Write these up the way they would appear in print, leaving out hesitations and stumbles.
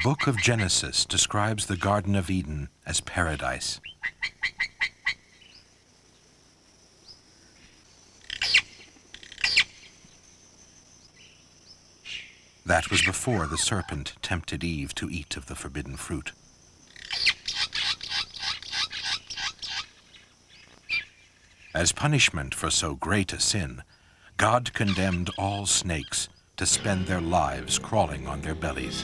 book of Genesis describes the Garden of Eden as paradise. That was before the serpent tempted Eve to eat of the forbidden fruit. As punishment for so great a sin, God condemned all snakes to spend their lives crawling on their bellies.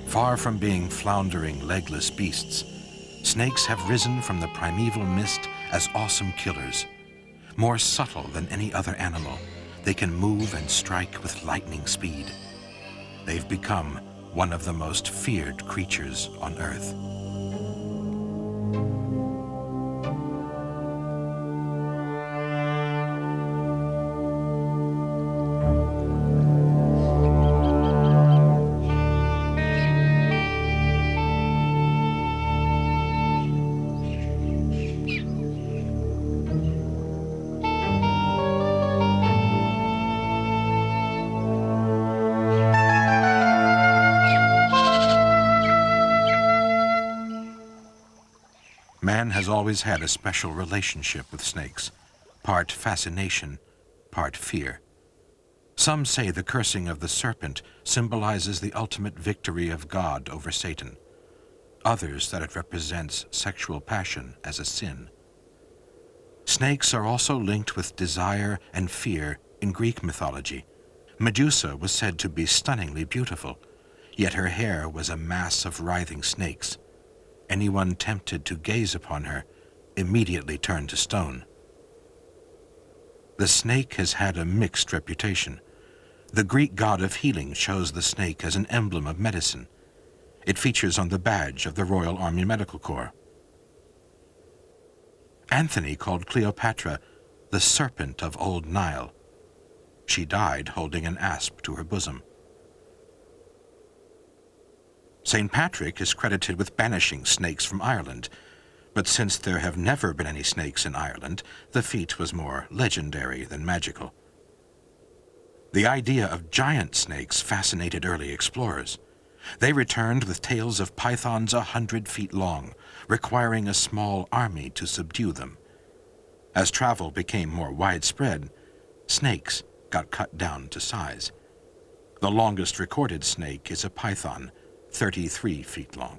Far from being floundering, legless beasts, snakes have risen from the primeval mist as awesome killers. More subtle than any other animal, they can move and strike with lightning speed. They've become one of the most feared creatures on Earth. Man has always had a special relationship with snakes, part fascination, part fear. Some say the cursing of the serpent symbolizes the ultimate victory of God over Satan. Others that it represents sexual passion as a sin. Snakes are also linked with desire and fear in Greek mythology. Medusa was said to be stunningly beautiful, yet her hair was a mass of writhing snakes. Anyone tempted to gaze upon her immediately turned to stone. The snake has had a mixed reputation. The Greek god of healing chose the snake as an emblem of medicine. It features on the badge of the Royal Army Medical Corps. Anthony called Cleopatra the serpent of Old Nile. She died holding an asp to her bosom. St. Patrick is credited with banishing snakes from Ireland, but since there have never been any snakes in Ireland, the feat was more legendary than magical. The idea of giant snakes fascinated early explorers. They returned with tales of pythons 100 feet long, requiring a small army to subdue them. As travel became more widespread, snakes got cut down to size. The longest recorded snake is a python, 33 feet long.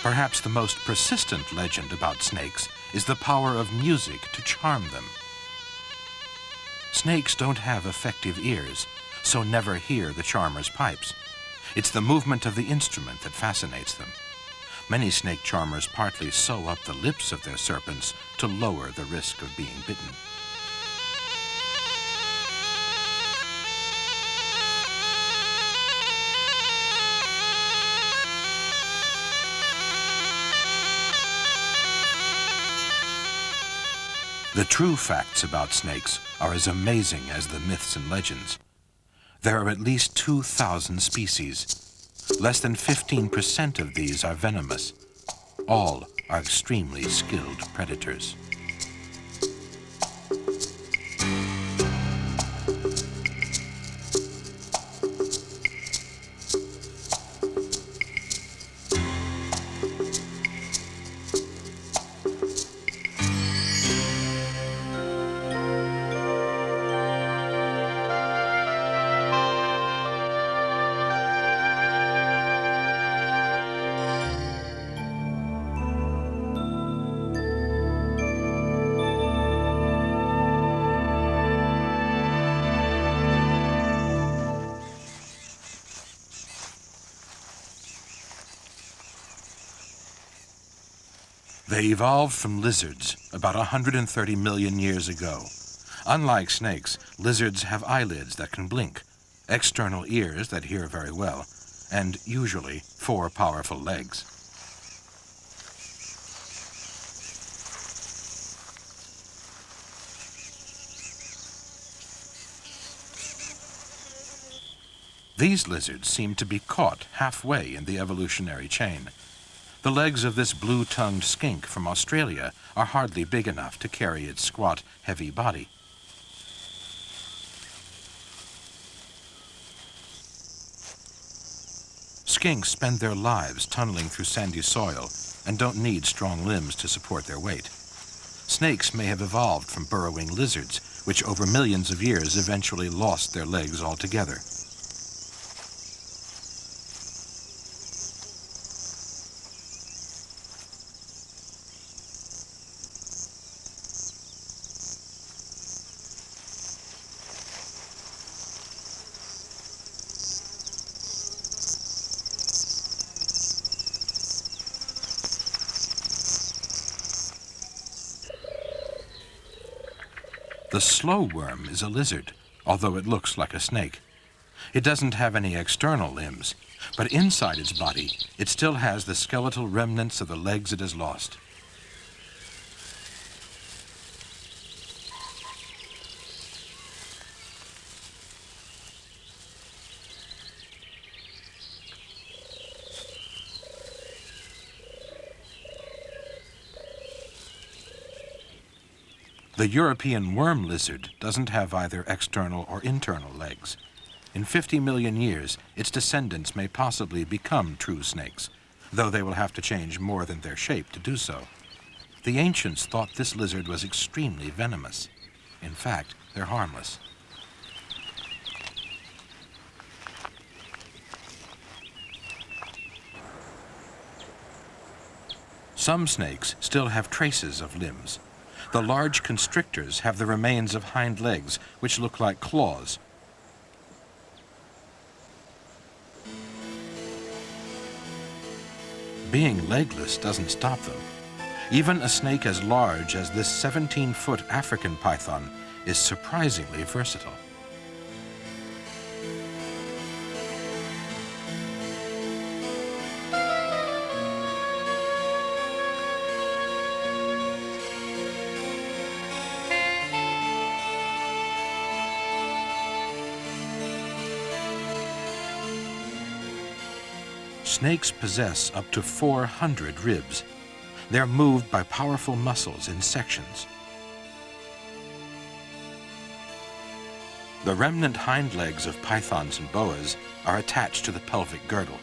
Perhaps the most persistent legend about snakes is the power of music to charm them. Snakes don't have effective ears, so never hear the charmer's pipes. It's the movement of the instrument that fascinates them. Many snake charmers partly sew up the lips of their serpents to lower the risk of being bitten. The true facts about snakes are as amazing as the myths and legends. There are at least 2,000 species. Less than 15% of these are venomous. All are extremely skilled predators. They evolved from lizards about 130 million years ago. Unlike snakes, lizards have eyelids that can blink, external ears that hear very well, and usually 4 powerful legs. These lizards seem to be caught halfway in the evolutionary chain. The legs of this blue-tongued skink from Australia are hardly big enough to carry its squat, heavy body. Skinks spend their lives tunneling through sandy soil and don't need strong limbs to support their weight. Snakes may have evolved from burrowing lizards, which over millions of years eventually lost their legs altogether. The slow worm is a lizard, although it looks like a snake. It doesn't have any external limbs, but inside its body, it still has the skeletal remnants of the legs it has lost. The European worm lizard doesn't have either external or internal legs. In 50 million years, its descendants may possibly become true snakes, though they will have to change more than their shape to do so. The ancients thought this lizard was extremely venomous. In fact, they're harmless. Some snakes still have traces of limbs. The large constrictors have the remains of hind legs, which look like claws. Being legless doesn't stop them. Even a snake as large as this 17-foot African python is surprisingly versatile. Snakes possess up to 400 ribs. They're moved by powerful muscles in sections. The remnant hind legs of pythons and boas are attached to the pelvic girdle.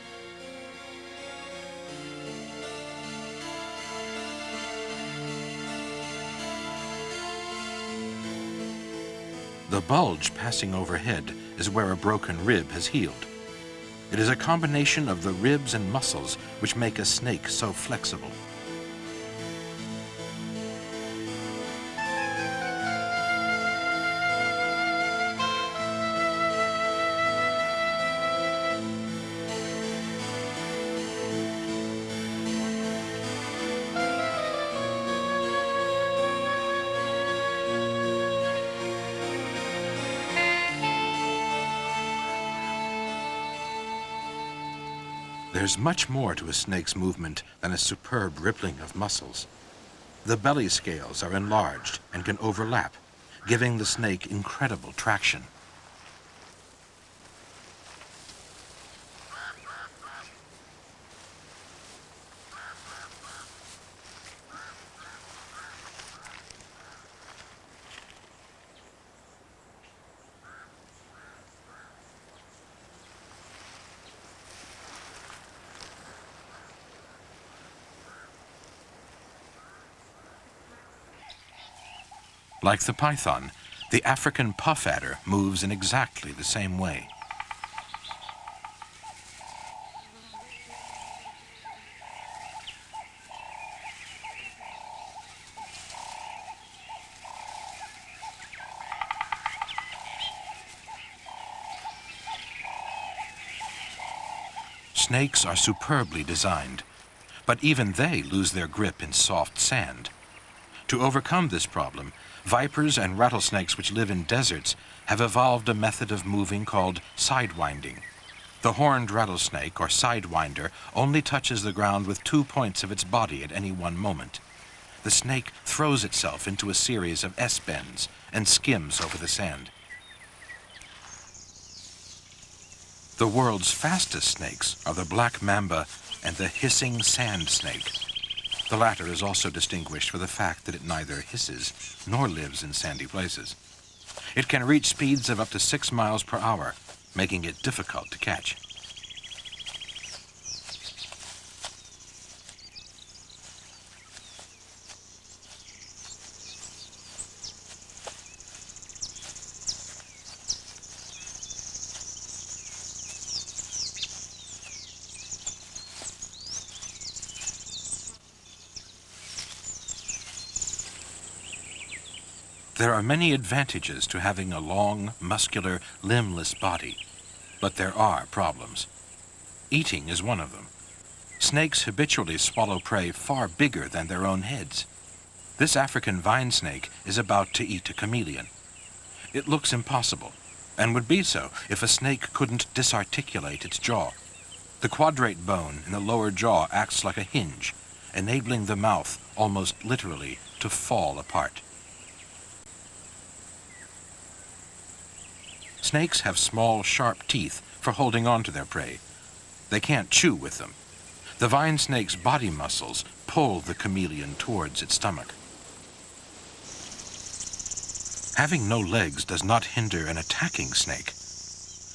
The bulge passing overhead is where a broken rib has healed. It is a combination of the ribs and muscles which make a snake so flexible. There's much more to a snake's movement than a superb rippling of muscles. The belly scales are enlarged and can overlap, giving the snake incredible traction. Like the python, the African puff adder moves in exactly the same way. Snakes are superbly designed, but even they lose their grip in soft sand. To overcome this problem, vipers and rattlesnakes which live in deserts have evolved a method of moving called sidewinding. The horned rattlesnake, or sidewinder, only touches the ground with 2 points of its body at any one moment. The snake throws itself into a series of S-bends and skims over the sand. The world's fastest snakes are the black mamba and the hissing sand snake. The latter is also distinguished for the fact that it neither hisses nor lives in sandy places. It can reach speeds of up to 6 miles per hour, making it difficult to catch. There are many advantages to having a long, muscular, limbless body, but there are problems. Eating is one of them. Snakes habitually swallow prey far bigger than their own heads. This African vine snake is about to eat a chameleon. It looks impossible, and would be so if a snake couldn't disarticulate its jaw. The quadrate bone in the lower jaw acts like a hinge, enabling the mouth almost literally to fall apart. Snakes have small, sharp teeth for holding on to their prey. They can't chew with them. The vine snake's body muscles pull the chameleon towards its stomach. Having no legs does not hinder an attacking snake.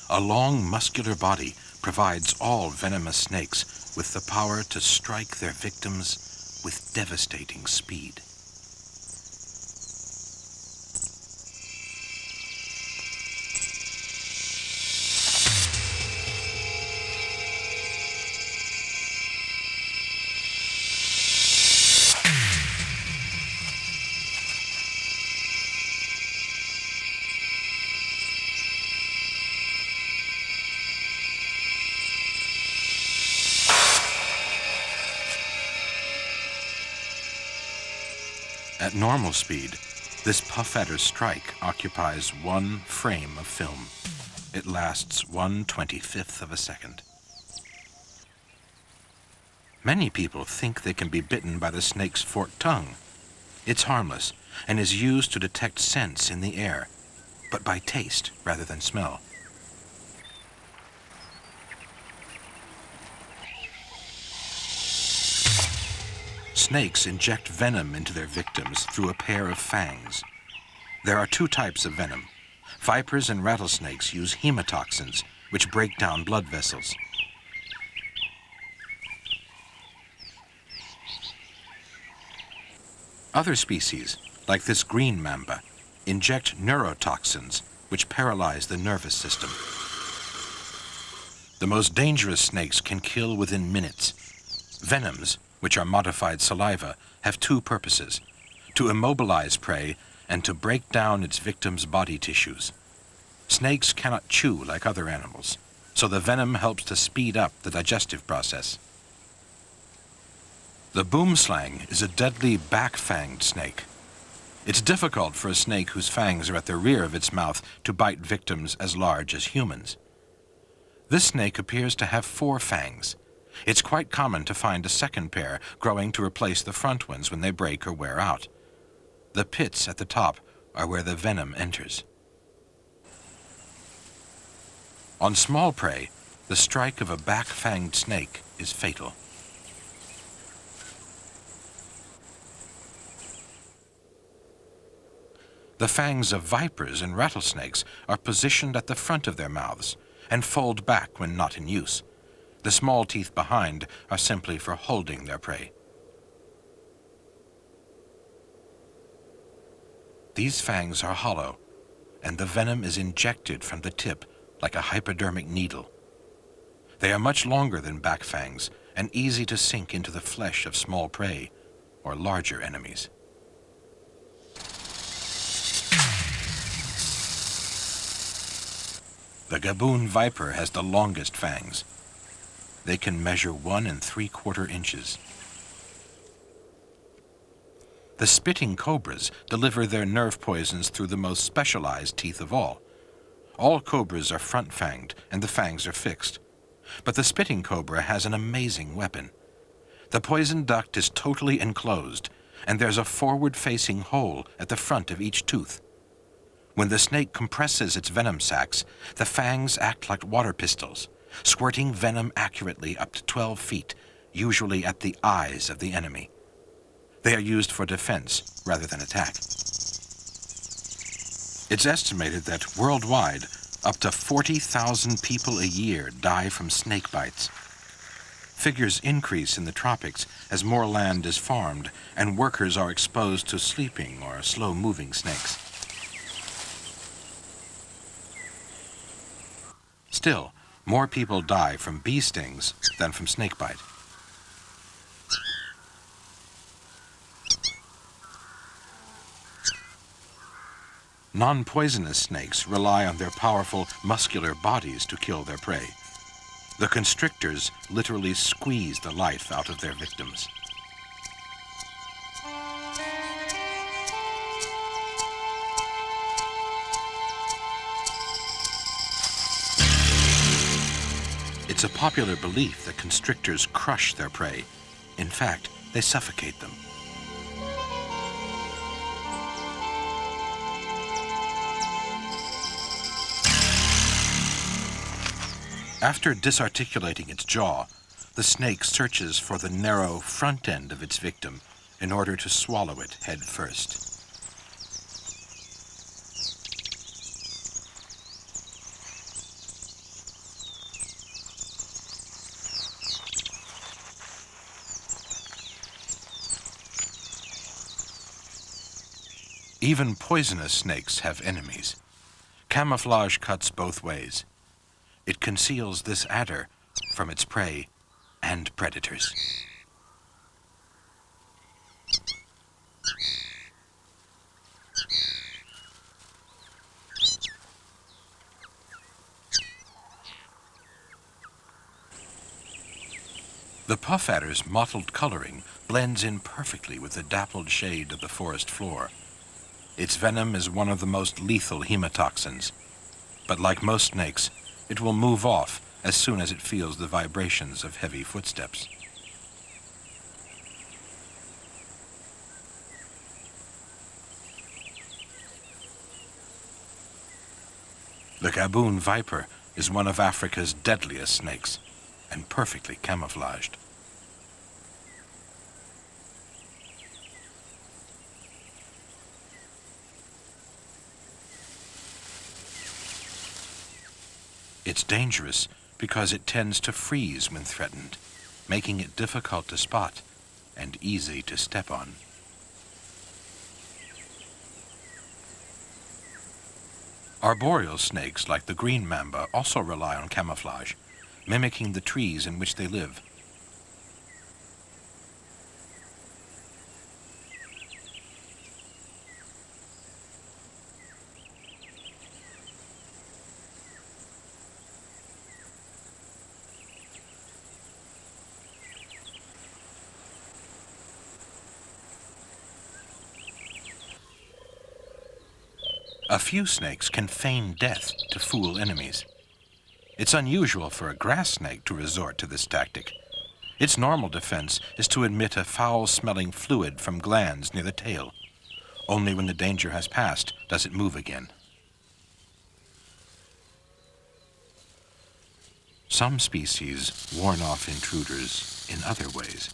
A long, muscular body provides all venomous snakes with the power to strike their victims with devastating speed. At normal speed, this puff-adder strike occupies 1 frame of film. It lasts 1/25th of a second. Many people think they can be bitten by the snake's forked tongue. It's harmless and is used to detect scents in the air, but by taste rather than smell. Snakes inject venom into their victims through a pair of fangs. There are 2 types of venom. Vipers and rattlesnakes use hemotoxins, which break down blood vessels. Other species, like this green mamba, inject neurotoxins, which paralyze the nervous system. The most dangerous snakes can kill within minutes. Venoms, which are modified saliva, have 2 purposes: to immobilize prey and to break down its victim's body tissues. Snakes cannot chew like other animals, so the venom helps to speed up the digestive process. The boomslang is a deadly back-fanged snake. It's difficult for a snake whose fangs are at the rear of its mouth to bite victims as large as humans. This snake appears to have 4 fangs. It's quite common to find a second pair growing to replace the front ones when they break or wear out. The pits at the top are where the venom enters. On small prey, the strike of a back-fanged snake is fatal. The fangs of vipers and rattlesnakes are positioned at the front of their mouths and fold back when not in use. The small teeth behind are simply for holding their prey. These fangs are hollow, and the venom is injected from the tip like a hypodermic needle. They are much longer than back fangs and easy to sink into the flesh of small prey or larger enemies. The Gaboon viper has the longest fangs. They can measure 1 3/4 inches. The spitting cobras deliver their nerve poisons through the most specialized teeth of all. All cobras are front-fanged and the fangs are fixed. But the spitting cobra has an amazing weapon. The poison duct is totally enclosed, and there's a forward-facing hole at the front of each tooth. When the snake compresses its venom sacs, the fangs act like water pistols, squirting venom accurately up to 12 feet, usually at the eyes of the enemy. They are used for defense rather than attack. It's estimated that worldwide, up to 40,000 people a year die from snake bites. Figures increase in the tropics as more land is farmed and workers are exposed to sleeping or slow-moving snakes. Still, more people die from bee stings than from snakebite. Non-poisonous snakes rely on their powerful muscular bodies to kill their prey. The constrictors literally squeeze the life out of their victims. It's a popular belief that constrictors crush their prey. In fact, they suffocate them. After disarticulating its jaw, the snake searches for the narrow front end of its victim in order to swallow it head first. Even poisonous snakes have enemies. Camouflage cuts both ways. It conceals this adder from its prey and predators. The puff adder's mottled coloring blends in perfectly with the dappled shade of the forest floor. Its venom is one of the most lethal hemotoxins, but like most snakes, it will move off as soon as it feels the vibrations of heavy footsteps. The Gaboon viper is one of Africa's deadliest snakes and perfectly camouflaged. It's dangerous because it tends to freeze when threatened, making it difficult to spot and easy to step on. Arboreal snakes like the green mamba also rely on camouflage, mimicking the trees in which they live. A few snakes can feign death to fool enemies. It's unusual for a grass snake to resort to this tactic. Its normal defense is to emit a foul-smelling fluid from glands near the tail. Only when the danger has passed does it move again. Some species warn off intruders in other ways.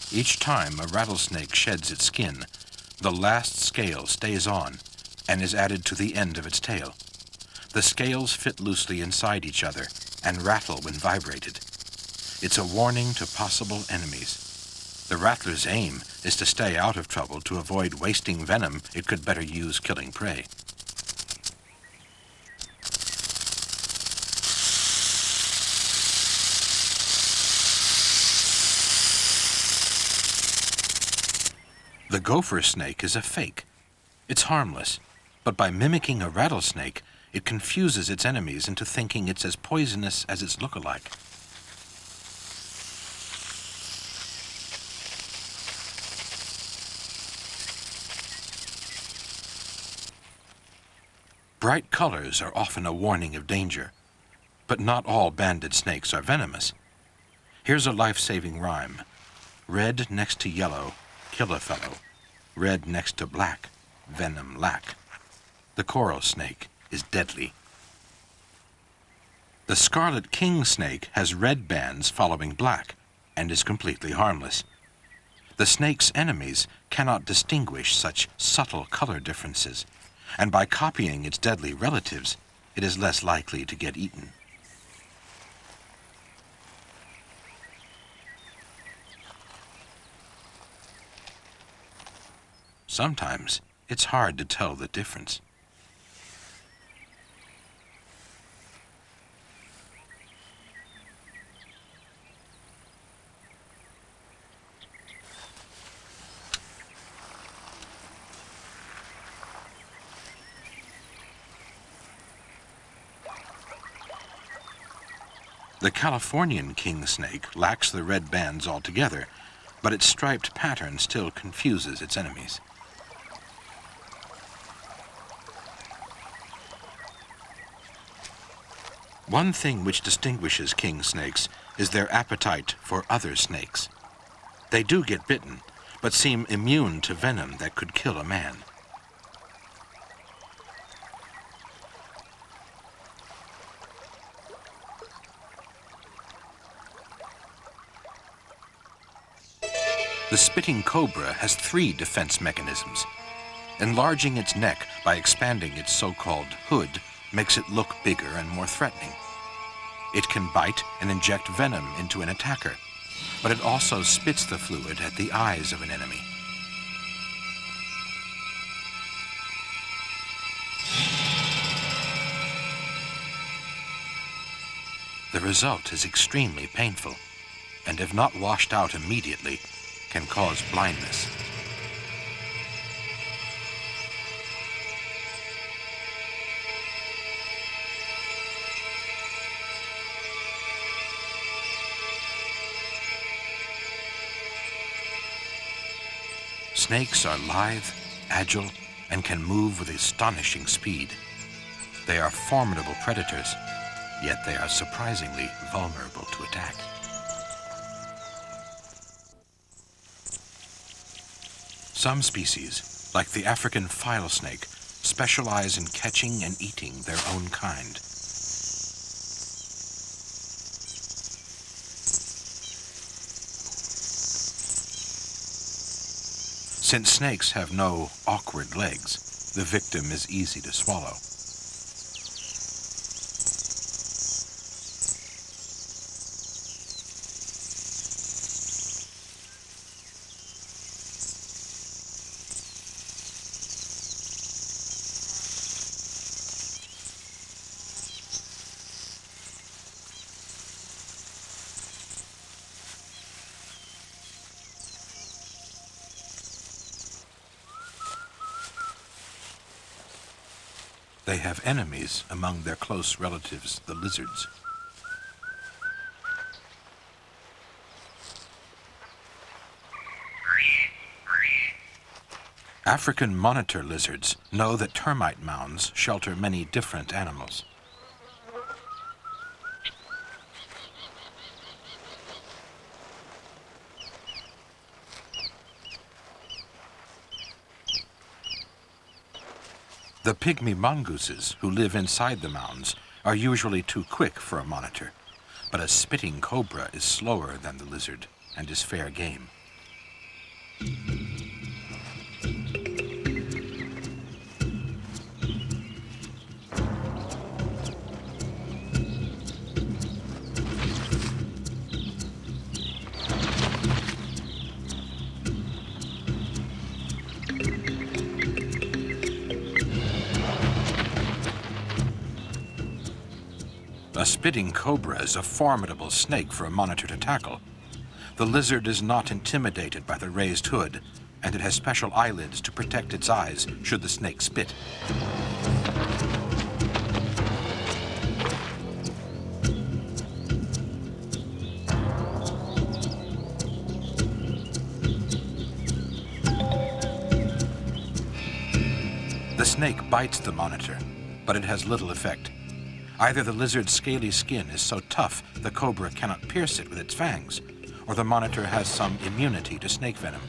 Each time a rattlesnake sheds its skin, the last scale stays on and is added to the end of its tail. The scales fit loosely inside each other and rattle when vibrated. It's a warning to possible enemies. The rattler's aim is to stay out of trouble to avoid wasting venom it could better use killing prey. The gopher snake is a fake. It's harmless, but by mimicking a rattlesnake, it confuses its enemies into thinking it's as poisonous as its look-alike. Bright colors are often a warning of danger, but not all banded snakes are venomous. Here's a life-saving rhyme. Red next to yellow, kill a fellow. Red next to black, venom lack. The coral snake is deadly. The scarlet king snake has red bands following black and is completely harmless. The snake's enemies cannot distinguish such subtle color differences, and by copying its deadly relatives, it is less likely to get eaten. Sometimes it's hard to tell the difference. The Californian king snake lacks the red bands altogether, but its striped pattern still confuses its enemies. One thing which distinguishes king snakes is their appetite for other snakes. They do get bitten, but seem immune to venom that could kill a man. The spitting cobra has 3 defense mechanisms. Enlarging its neck by expanding its so-called hood makes it look bigger and more threatening. It can bite and inject venom into an attacker, but it also spits the fluid at the eyes of an enemy. The result is extremely painful, and if not washed out immediately, can cause blindness. Snakes are lithe, agile, and can move with astonishing speed. They are formidable predators, yet they are surprisingly vulnerable to attack. Some species, like the African file snake, specialize in catching and eating their own kind. Since snakes have no awkward legs, the victim is easy to swallow. They have enemies among their close relatives, the lizards. African monitor lizards know that termite mounds shelter many different animals. The pygmy mongooses who live inside the mounds are usually too quick for a monitor, but a spitting cobra is slower than the lizard and is fair game. A spitting cobra is a formidable snake for a monitor to tackle. The lizard is not intimidated by the raised hood, and it has special eyelids to protect its eyes should the snake spit. The snake bites the monitor, but it has little effect. Either the lizard's scaly skin is so tough the cobra cannot pierce it with its fangs, or the monitor has some immunity to snake venom.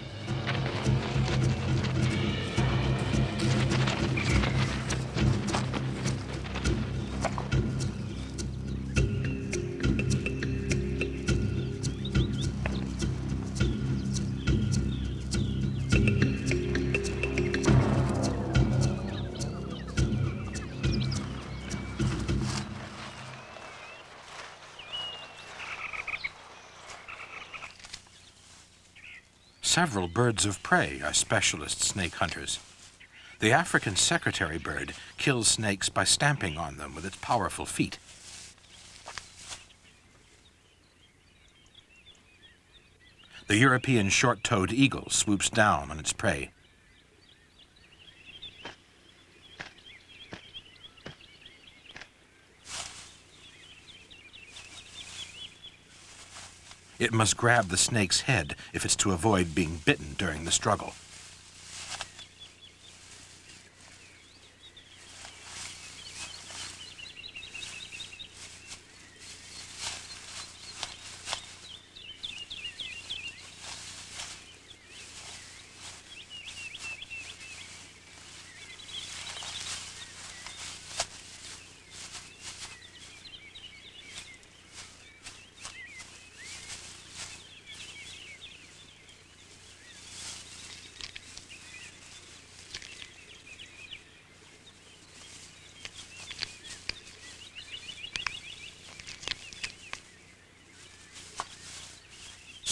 Several birds of prey are specialist snake hunters. The African secretary bird kills snakes by stamping on them with its powerful feet. The European short-toed eagle swoops down on its prey. It must grab the snake's head if it's to avoid being bitten during the struggle.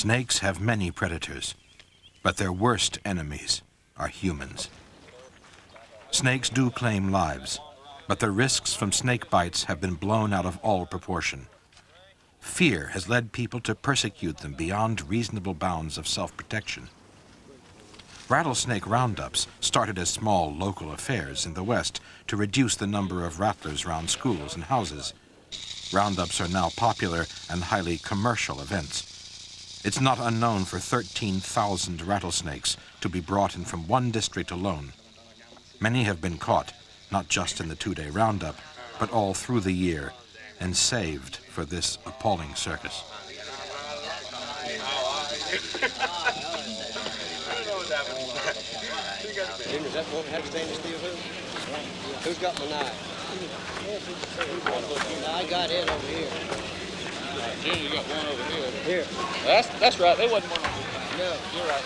Snakes have many predators, but their worst enemies are humans. Snakes do claim lives, but the risks from snake bites have been blown out of all proportion. Fear has led people to persecute them beyond reasonable bounds of self-protection. Rattlesnake roundups started as small local affairs in the West to reduce the number of rattlers around schools and houses. Roundups are now popular and highly commercial events. It's not unknown for 13,000 rattlesnakes to be brought in from one district alone. Many have been caught, not just in the two-day roundup, but all through the year, and saved for this appalling circus. Jimmy, is that one have stainless steel hook? Who's got my knife? I got it over here. Jimmy, you got one over here. Here. That's right. There wasn't one over here. No. You're right.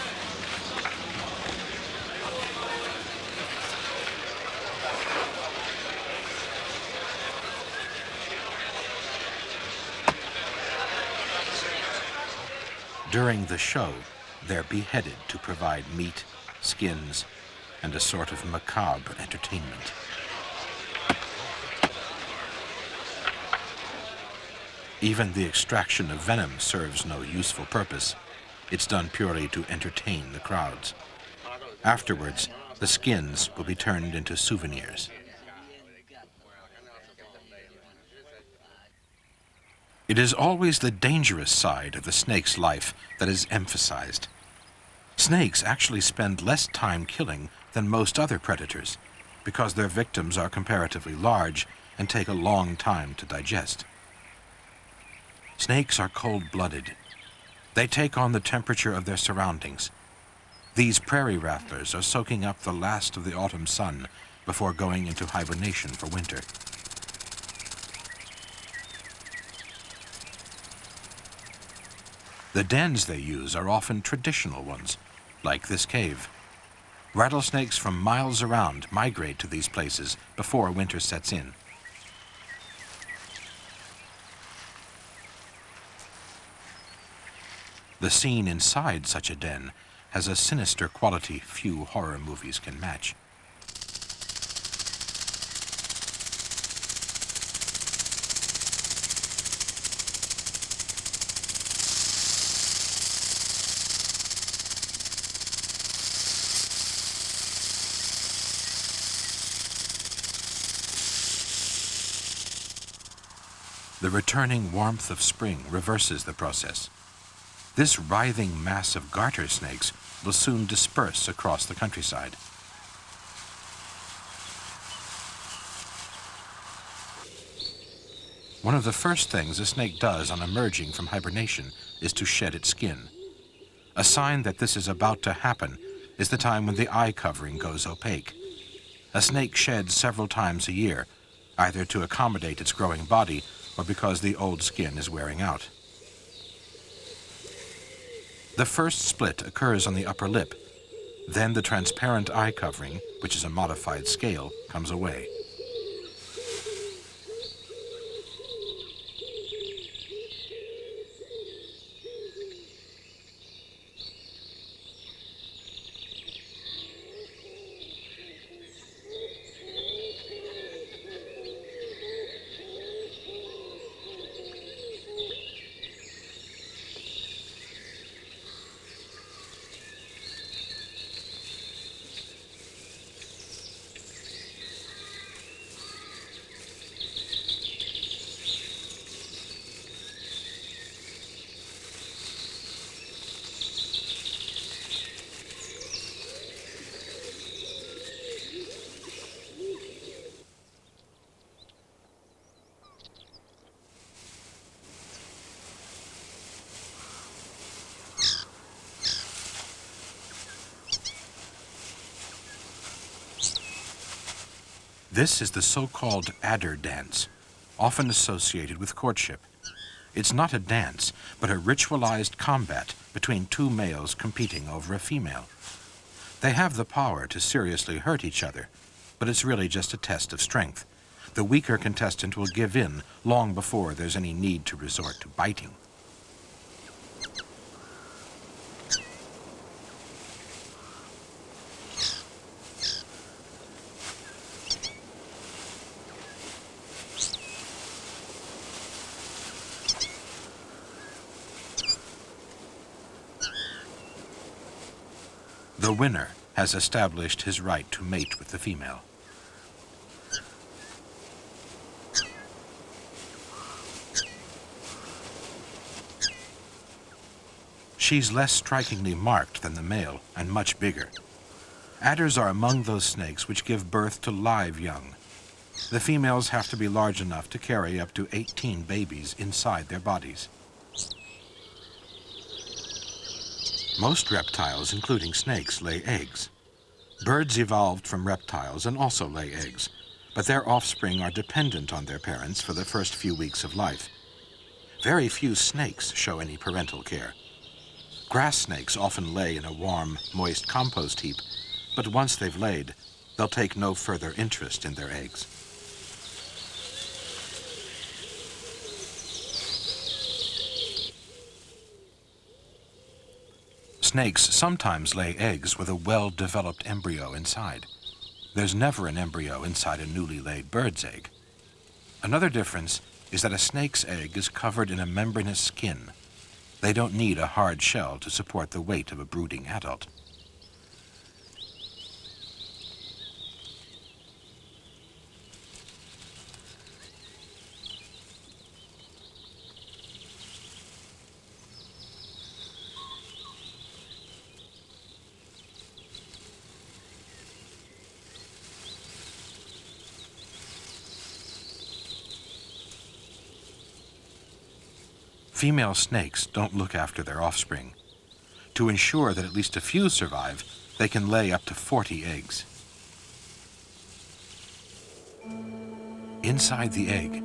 During the show, they're beheaded to provide meat, skins, and a sort of macabre entertainment. Even the extraction of venom serves no useful purpose. It's done purely to entertain the crowds. Afterwards, the skins will be turned into souvenirs. It is always the dangerous side of the snake's life that is emphasized. Snakes actually spend less time killing than most other predators because their victims are comparatively large and take a long time to digest. Snakes are cold-blooded. They take on the temperature of their surroundings. These prairie rattlers are soaking up the last of the autumn sun before going into hibernation for winter. The dens they use are often traditional ones, like this cave. Rattlesnakes from miles around migrate to these places before winter sets in. The scene inside such a den has a sinister quality few horror movies can match. The returning warmth of spring reverses the process. This writhing mass of garter snakes will soon disperse across the countryside. One of the first things a snake does on emerging from hibernation is to shed its skin. A sign that this is about to happen is the time when the eye covering goes opaque. A snake sheds several times a year, either to accommodate its growing body or because the old skin is wearing out. The first split occurs on the upper lip. Then the transparent eye covering, which is a modified scale, comes away. This is the so-called adder dance, often associated with courtship. It's not a dance, but a ritualized combat between two males competing over a female. They have the power to seriously hurt each other, but it's really just a test of strength. The weaker contestant will give in long before there's any need to resort to biting. The winner has established his right to mate with the female. She's less strikingly marked than the male and much bigger. Adders are among those snakes which give birth to live young. The females have to be large enough to carry up to 18 babies inside their bodies. Most reptiles, including snakes, lay eggs. Birds evolved from reptiles and also lay eggs, but their offspring are dependent on their parents for the first few weeks of life. Very few snakes show any parental care. Grass snakes often lay in a warm, moist compost heap, but once they've laid, they'll take no further interest in their eggs. Snakes sometimes lay eggs with a well-developed embryo inside. There's never an embryo inside a newly laid bird's egg. Another difference is that a snake's egg is covered in a membranous skin. They don't need a hard shell to support the weight of a brooding adult. Female snakes don't look after their offspring. To ensure that at least a few survive, they can lay up to 40 eggs. Inside the egg,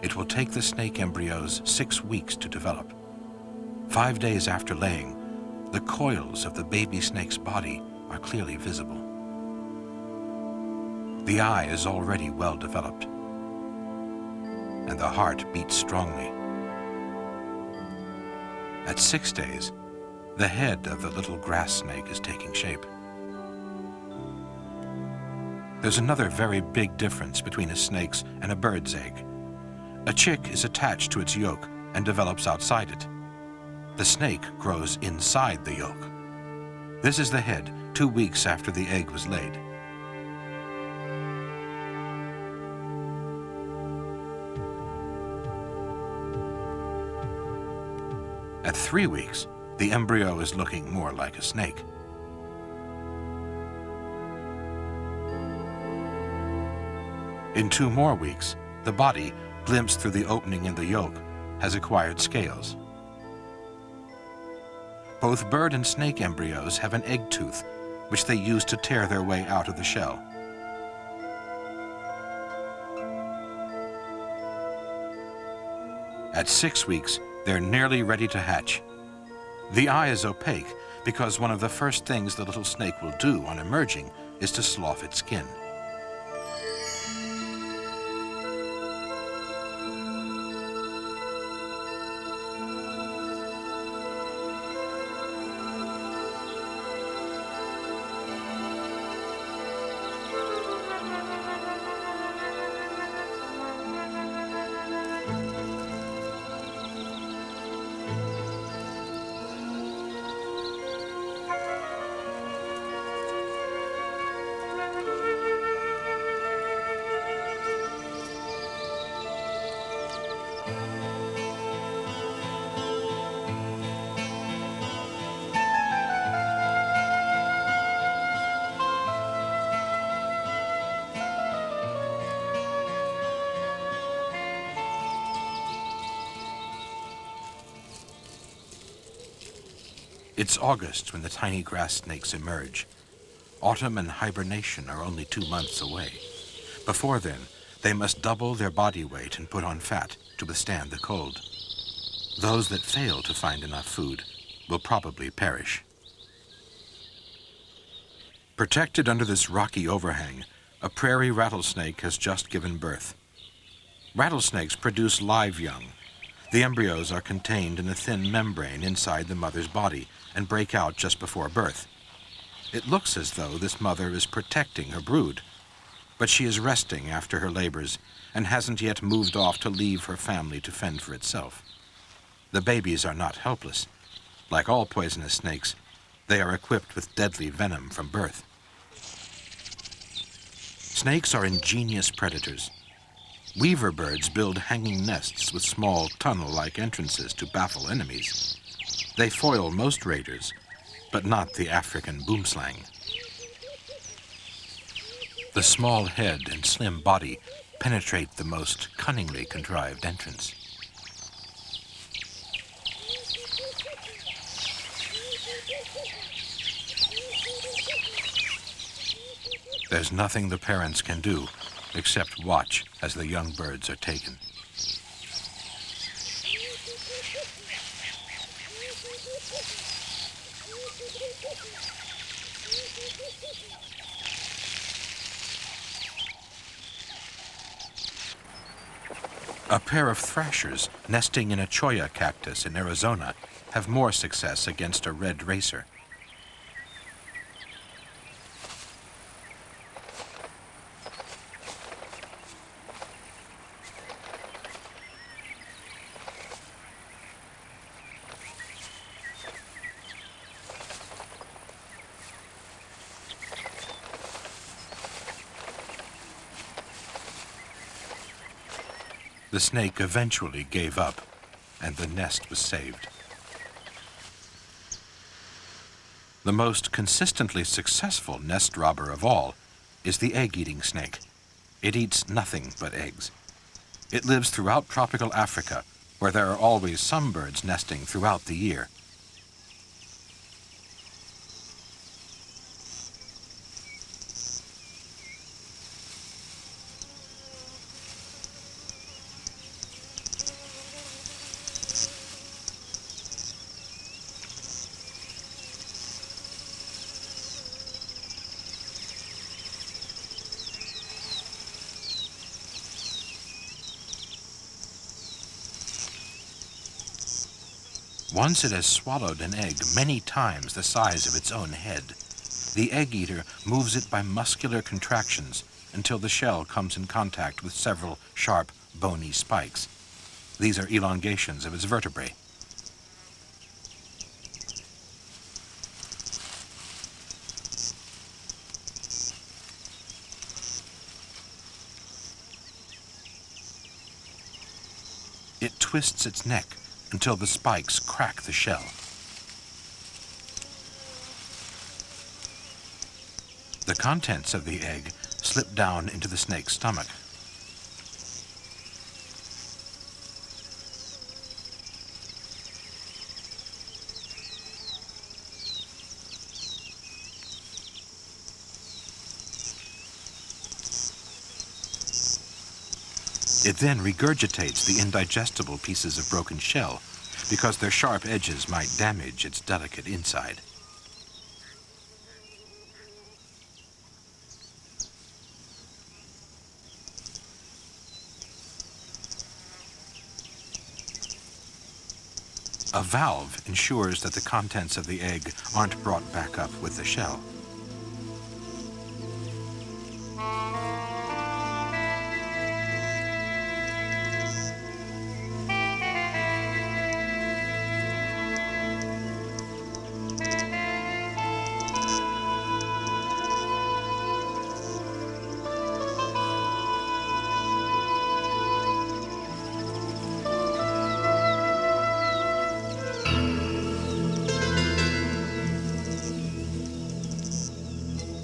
it will take the snake embryos 6 weeks to develop. 5 days after laying, the coils of the baby snake's body are clearly visible. The eye is already well developed, and the heart beats strongly. At 6 days, the head of the little grass snake is taking shape. There's another very big difference between a snake's and a bird's egg. A chick is attached to its yolk and develops outside it. The snake grows inside the yolk. This is the head 2 weeks after the egg was laid. At 3 weeks, the embryo is looking more like a snake. In 2 more weeks, the body, glimpsed through the opening in the yolk, has acquired scales. Both bird and snake embryos have an egg tooth, which they use to tear their way out of the shell. At 6 weeks, they're nearly ready to hatch. The eye is opaque because one of the first things the little snake will do on emerging is to slough its skin. It's August when the tiny grass snakes emerge. Autumn and hibernation are only 2 months away. Before then, they must double their body weight and put on fat to withstand the cold. Those that fail to find enough food will probably perish. Protected under this rocky overhang, a prairie rattlesnake has just given birth. Rattlesnakes produce live young. The embryos are contained in a thin membrane inside the mother's body and break out just before birth. It looks as though this mother is protecting her brood, but she is resting after her labors and hasn't yet moved off to leave her family to fend for itself. The babies are not helpless. Like all poisonous snakes, they are equipped with deadly venom from birth. Snakes are ingenious predators. Weaver birds build hanging nests with small tunnel-like entrances to baffle enemies. They foil most raiders, but not the African boomslang. The small head and slim body penetrate the most cunningly contrived entrance. There's nothing the parents can do except watch as the young birds are taken. A pair of thrashers nesting in a cholla cactus in Arizona have more success against a red racer. The snake eventually gave up, and the nest was saved. The most consistently successful nest robber of all is the egg-eating snake. It eats nothing but eggs. It lives throughout tropical Africa, where there are always some birds nesting throughout the year. Once it has swallowed an egg many times the size of its own head, the egg-eater moves it by muscular contractions until the shell comes in contact with several sharp, bony spikes. These are elongations of its vertebrae. It twists its neck until the spikes crack the shell. The contents of the egg slip down into the snake's stomach. It then regurgitates the indigestible pieces of broken shell because their sharp edges might damage its delicate inside. A valve ensures that the contents of the egg aren't brought back up with the shell.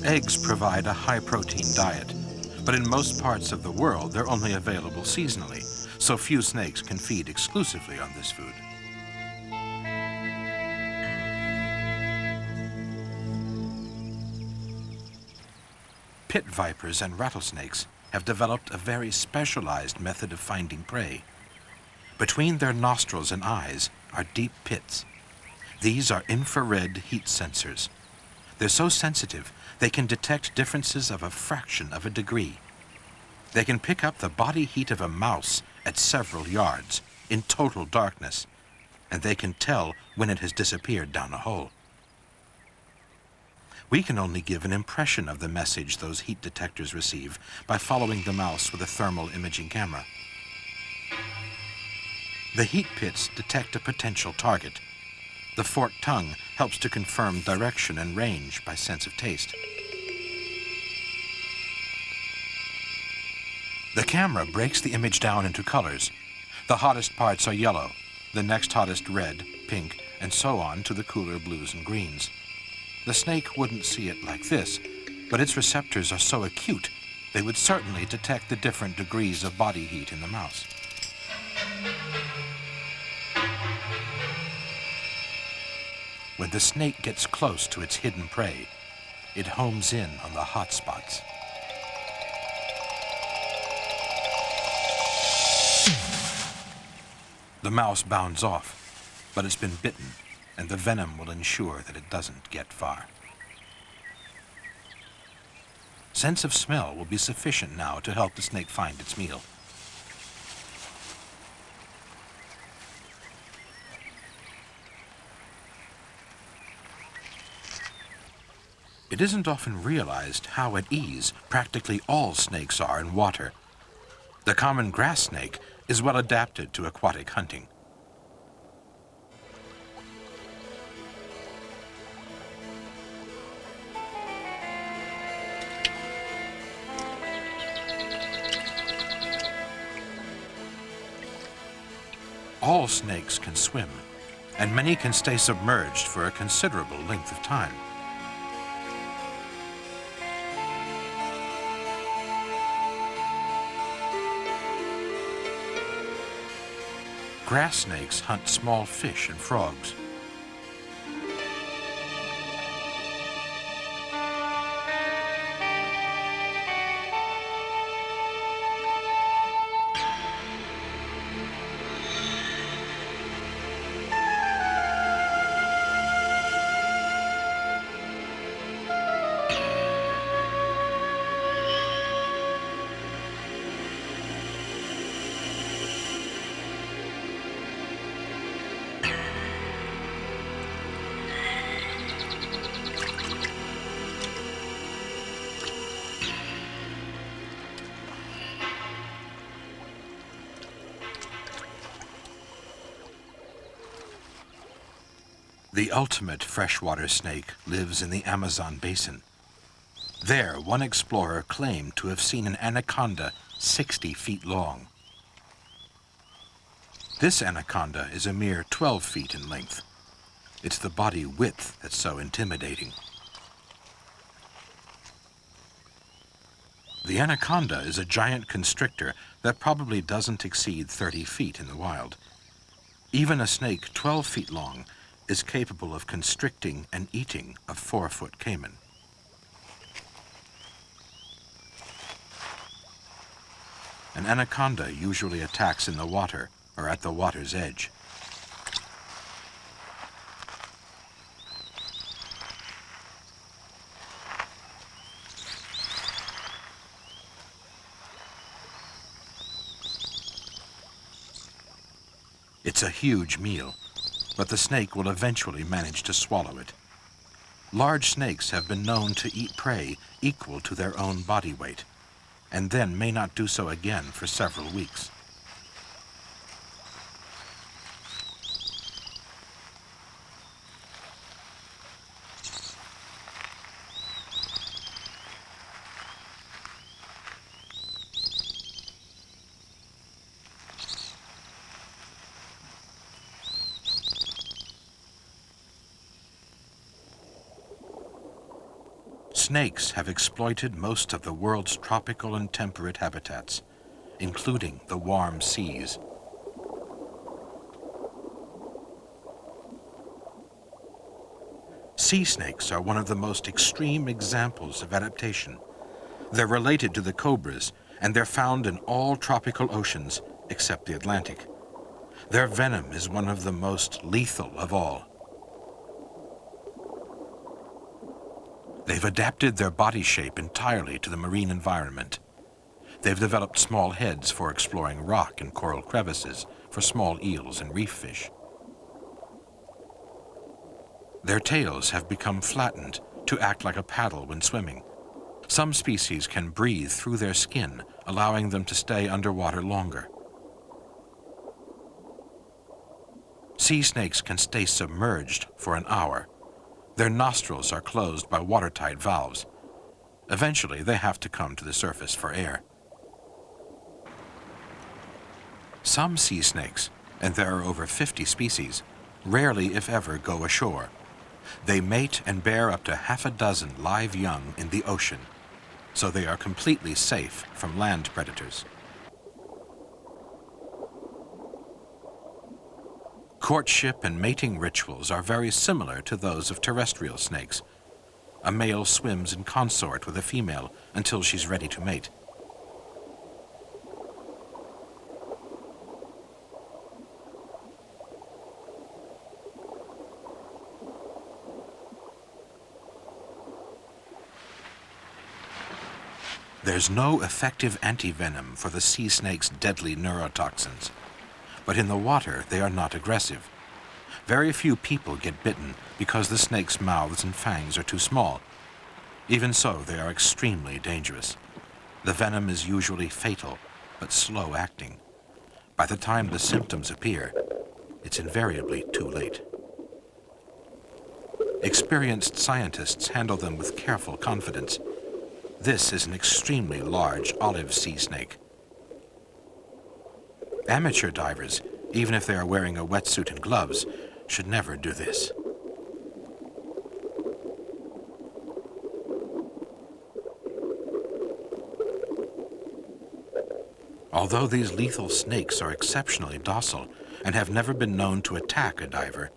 Eggs provide a high-protein diet, but in most parts of the world they're only available seasonally, so few snakes can feed exclusively on this food. Pit vipers and rattlesnakes have developed a very specialized method of finding prey. Between their nostrils and eyes are deep pits. These are infrared heat sensors. They're so sensitive, they can detect differences of a fraction of a degree. They can pick up the body heat of a mouse at several yards in total darkness, and they can tell when it has disappeared down a hole. We can only give an impression of the message those heat detectors receive by following the mouse with a thermal imaging camera. The heat pits detect a potential target. The forked tongue helps to confirm direction and range by sense of taste. The camera breaks the image down into colors. The hottest parts are yellow, the next hottest red, pink, and so on to the cooler blues and greens. The snake wouldn't see it like this, but its receptors are so acute, they would certainly detect the different degrees of body heat in the mouse. When the snake gets close to its hidden prey, it homes in on the hot spots. The mouse bounds off, but it's been bitten, and the venom will ensure that it doesn't get far. Sense of smell will be sufficient now to help the snake find its meal. It isn't often realized how at ease practically all snakes are in water. The common grass snake is well adapted to aquatic hunting. All snakes can swim, and many can stay submerged for a considerable length of time. Grass snakes hunt small fish and frogs. The ultimate freshwater snake lives in the Amazon basin. There, one explorer claimed to have seen an anaconda 60 feet long. This anaconda is a mere 12 feet in length. It's the body width that's so intimidating. The anaconda is a giant constrictor that probably doesn't exceed 30 feet in the wild. Even a snake 12 feet long is capable of constricting and eating a 4-foot caiman. An anaconda usually attacks in the water or at the water's edge. It's a huge meal, but the snake will eventually manage to swallow it. Large snakes have been known to eat prey equal to their own body weight, and then may not do so again for several weeks. Snakes have exploited most of the world's tropical and temperate habitats, including the warm seas. Sea snakes are one of the most extreme examples of adaptation. They're related to the cobras and they're found in all tropical oceans except the Atlantic. Their venom is one of the most lethal of all. They've adapted their body shape entirely to the marine environment. They've developed small heads for exploring rock and coral crevices for small eels and reef fish. Their tails have become flattened to act like a paddle when swimming. Some species can breathe through their skin, allowing them to stay underwater longer. Sea snakes can stay submerged for an hour. Their nostrils are closed by watertight valves. Eventually, they have to come to the surface for air. Some sea snakes, and there are over 50 species, rarely if ever go ashore. They mate and bear up to half a dozen live young in the ocean, so they are completely safe from land predators. Courtship and mating rituals are very similar to those of terrestrial snakes. A male swims in consort with a female until she's ready to mate. There's no effective antivenom for the sea snake's deadly neurotoxins, but in the water they are not aggressive. Very few people get bitten because the snake's mouths and fangs are too small. Even so, they are extremely dangerous. The venom is usually fatal, but slow acting. By the time the symptoms appear, it's invariably too late. Experienced scientists handle them with careful confidence. This is an extremely large olive sea snake. Amateur divers, even if they are wearing a wetsuit and gloves, should never do this. Although these lethal snakes are exceptionally docile and have never been known to attack a diver,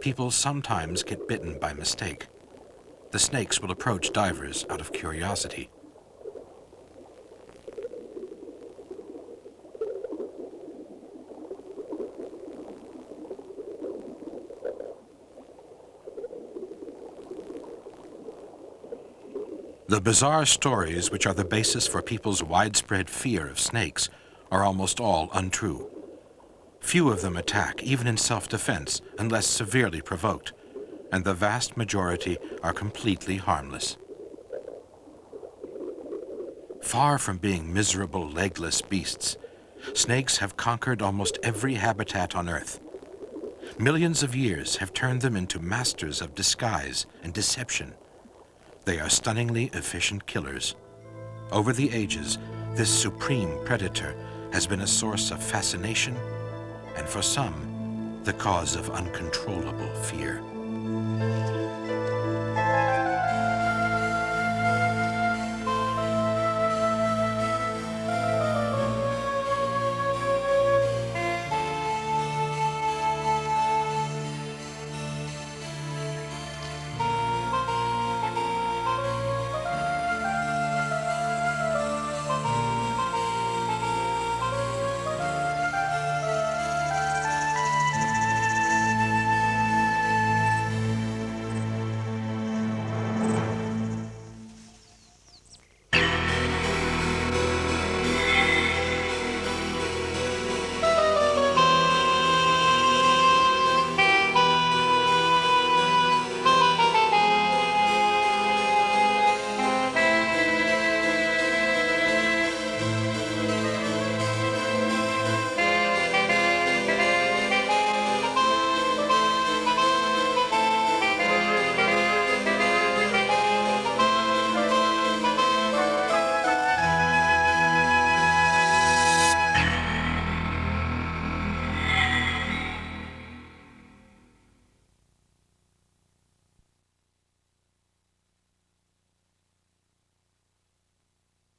people sometimes get bitten by mistake. The snakes will approach divers out of curiosity. The bizarre stories which are the basis for people's widespread fear of snakes are almost all untrue. Few of them attack, even in self-defense, unless severely provoked, and the vast majority are completely harmless. Far from being miserable, legless beasts, snakes have conquered almost every habitat on Earth. Millions of years have turned them into masters of disguise and deception. They are stunningly efficient killers. Over the ages, this supreme predator has been a source of fascination and, for some, the cause of uncontrollable fear.